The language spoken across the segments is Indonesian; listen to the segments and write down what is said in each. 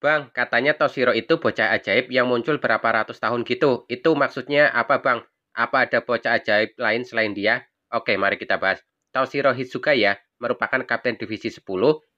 Bang, katanya Toshiro itu bocah ajaib yang muncul berapa ratus tahun gitu. Itu maksudnya apa, Bang? Apa ada bocah ajaib lain selain dia? Oke, mari kita bahas. Toshiro Hitsugaya merupakan Kapten Divisi 10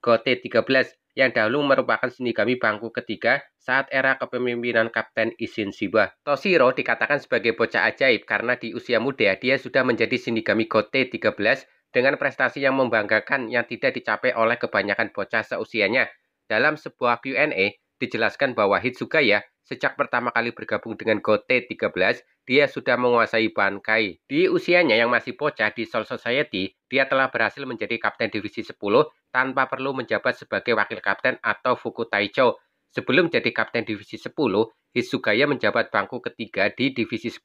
GOT-13 yang dahulu merupakan Shinigami bangku ketiga saat era kepemimpinan Kapten Isshin Shiba. Toshiro dikatakan sebagai bocah ajaib karena di usia muda dia sudah menjadi Shinigami GOT-13 dengan prestasi yang membanggakan yang tidak dicapai oleh kebanyakan bocah seusianya. Dalam sebuah Q&A, dijelaskan bahwa Hitsugaya sejak pertama kali bergabung dengan GOT-13, dia sudah menguasai Bankai. Di usianya yang masih bocah di Soul Society, dia telah berhasil menjadi Kapten Divisi 10 tanpa perlu menjabat sebagai Wakil Kapten atau Fuku Taicho. Sebelum jadi Kapten Divisi 10, Hitsugaya menjabat bangku ketiga di Divisi 10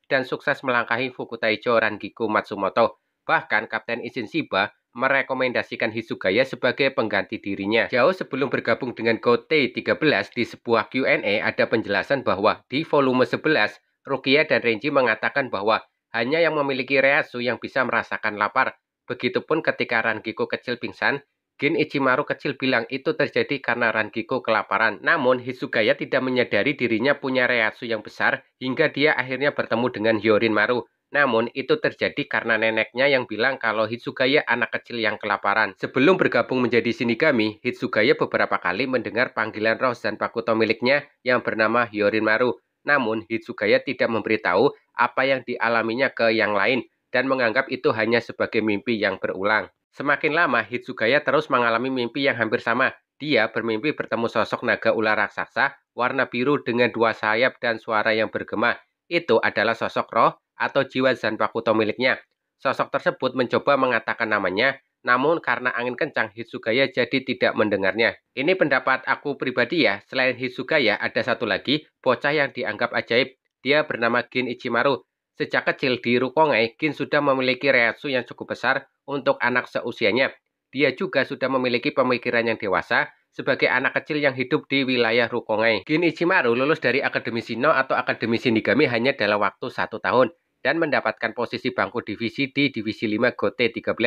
dan sukses melangkahi Fuku Taicho Rangiku Matsumoto. Bahkan Kapten Isshin Shiba merekomendasikan Hitsugaya sebagai pengganti dirinya. Jauh sebelum bergabung dengan GOT-13, di sebuah Q&A ada penjelasan bahwa di volume 11, Rukia dan Renji mengatakan bahwa hanya yang memiliki Reatsu yang bisa merasakan lapar. Begitupun ketika Rangiko kecil pingsan, Gin Ichimaru kecil bilang itu terjadi karena Rangiko kelaparan. Namun, Hitsugaya tidak menyadari dirinya punya Reatsu yang besar hingga dia akhirnya bertemu dengan Hyorin Maru. Namun, itu terjadi karena neneknya yang bilang kalau Hitsugaya anak kecil yang kelaparan. Sebelum bergabung menjadi Shinigami, Hitsugaya beberapa kali mendengar panggilan roh Zanpakuto miliknya yang bernama Hyorin Maru. Namun, Hitsugaya tidak memberitahu apa yang dialaminya ke yang lain dan menganggap itu hanya sebagai mimpi yang berulang. Semakin lama, Hitsugaya terus mengalami mimpi yang hampir sama. Dia bermimpi bertemu sosok naga ular raksasa warna biru dengan dua sayap dan suara yang bergema. Itu adalah sosok roh atau jiwa Zanpakuto miliknya. Sosok tersebut mencoba mengatakan namanya, namun karena angin kencang, Hitsugaya jadi tidak mendengarnya. Ini pendapat aku pribadi ya, selain Hitsugaya ada satu lagi, bocah yang dianggap ajaib. Dia bernama Gin Ichimaru. Sejak kecil di Rukongai, Gin sudah memiliki reatsu yang cukup besar untuk anak seusianya. Dia juga sudah memiliki pemikiran yang dewasa, sebagai anak kecil yang hidup di wilayah Rukongai. Gin Ichimaru lulus dari Akademi Shino atau Akademi Shinigami hanya dalam waktu 1 tahun dan mendapatkan posisi bangku divisi di Divisi 5 GOT-13.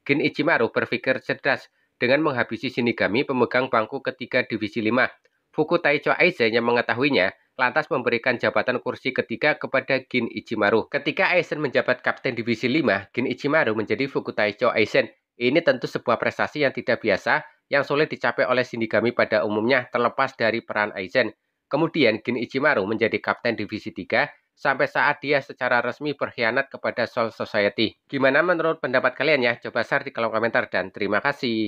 Gin Ichimaru berpikir cerdas dengan menghabisi Shinigami pemegang bangku ketiga Divisi 5. Fuku Taicho Aizen yang mengetahuinya lantas memberikan jabatan kursi ketiga kepada Gin Ichimaru. Ketika Aizen menjabat Kapten Divisi 5, Gin Ichimaru menjadi Fuku Taicho Aizen. Ini tentu sebuah prestasi yang tidak biasa yang sulit dicapai oleh Shinigami pada umumnya terlepas dari peran Aizen. Kemudian Gin Ichimaru menjadi Kapten Divisi 3 sampai saat dia secara resmi berkhianat kepada Soul Society. Gimana menurut pendapat kalian ya? Coba share di kolom komentar dan terima kasih.